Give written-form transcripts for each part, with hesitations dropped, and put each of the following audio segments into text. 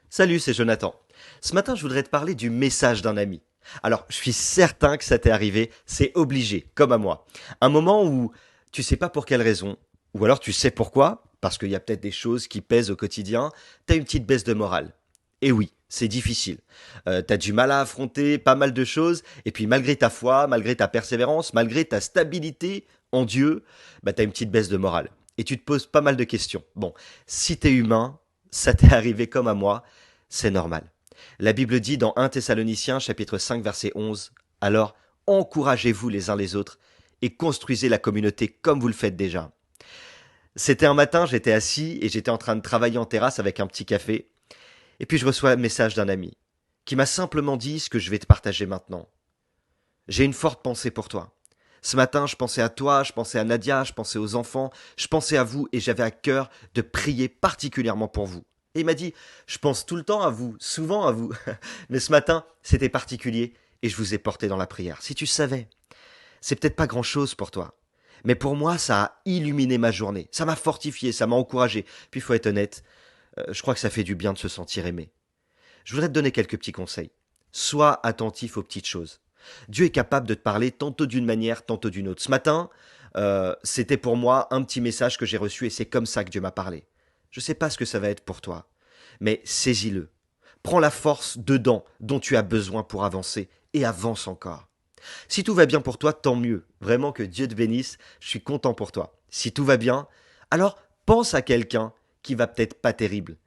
Salut, c'est Jonathan. Ce matin, je voudrais te parler du message d'un ami. Alors, je suis certain que ça t'est arrivé, c'est obligé, comme à moi. Un moment où tu sais pas pour quelle raison, ou alors tu sais pourquoi, parce qu'il y a peut-être des choses qui pèsent au quotidien, t'as une petite baisse de morale. Et oui, c'est difficile. T'as du mal à affronter pas mal de choses, et puis malgré ta foi, malgré ta persévérance, malgré ta stabilité en Dieu, bah t'as une petite baisse de morale. Et tu te poses pas mal de questions. Bon, si t'es humain, ça t'est arrivé comme à moi, c'est normal. La Bible dit dans 1 Thessaloniciens chapitre 5 verset 11, alors encouragez-vous les uns les autres et construisez la communauté comme vous le faites déjà. C'était un matin, j'étais assis et j'étais en train de travailler en terrasse avec un petit café, et puis je reçois un message d'un ami qui m'a simplement dit ce que je vais te partager maintenant. J'ai une forte pensée pour toi. Ce matin, je pensais à toi, je pensais à Nadia, je pensais aux enfants, je pensais à vous et j'avais à cœur de prier particulièrement pour vous. Et il m'a dit, je pense tout le temps à vous, souvent à vous, mais ce matin, c'était particulier et je vous ai porté dans la prière. Si tu savais, c'est peut-être pas grand-chose pour toi, mais pour moi, ça a illuminé ma journée, ça m'a fortifié, ça m'a encouragé. Puis il faut être honnête, je crois que ça fait du bien de se sentir aimé. Je voudrais te donner quelques petits conseils. Sois attentif aux petites choses. Dieu est capable de te parler tantôt d'une manière, tantôt d'une autre. Ce matin, c'était pour moi un petit message que j'ai reçu et c'est comme ça que Dieu m'a parlé. Je ne sais pas ce que ça va être pour toi, mais saisis-le. Prends la force dedans dont tu as besoin pour avancer et avance encore. Si tout va bien pour toi, tant mieux. Vraiment que Dieu te bénisse, je suis content pour toi. Si tout va bien, alors pense à quelqu'un qui va peut-être pas terrible,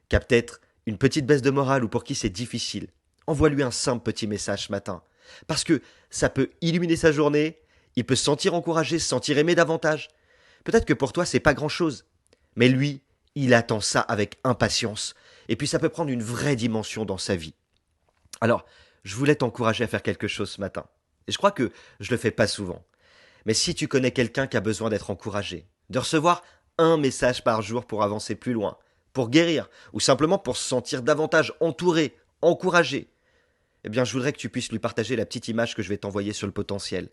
qui a peut-être une petite baisse de morale ou pour qui c'est difficile. Envoie-lui un simple petit message ce matin. Parce que ça peut illuminer sa journée, il peut se sentir encouragé, se sentir aimé davantage. Peut-être que pour toi, c'est pas grand-chose. Mais lui, il attend ça avec impatience. Et puis ça peut prendre une vraie dimension dans sa vie. Alors, je voulais t'encourager à faire quelque chose ce matin. Et je crois que je le fais pas souvent. Mais si tu connais quelqu'un qui a besoin d'être encouragé, de recevoir un message par jour pour avancer plus loin, pour guérir, ou simplement pour se sentir davantage entouré, encouragé, eh bien je voudrais que tu puisses lui partager la petite image que je vais t'envoyer sur le potentiel.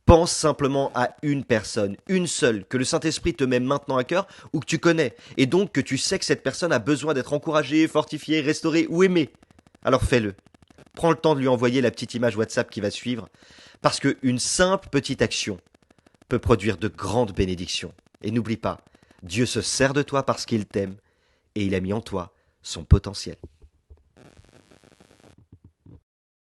Pense simplement à une personne, une seule, que le Saint-Esprit te met maintenant à cœur ou que tu connais, et donc que tu sais que cette personne a besoin d'être encouragée, fortifiée, restaurée ou aimée. Alors fais-le. Prends le temps de lui envoyer la petite image WhatsApp qui va suivre, parce qu'une simple petite action peut produire de grandes bénédictions. Et n'oublie pas, Dieu se sert de toi parce qu'il t'aime, et il a mis en toi son potentiel.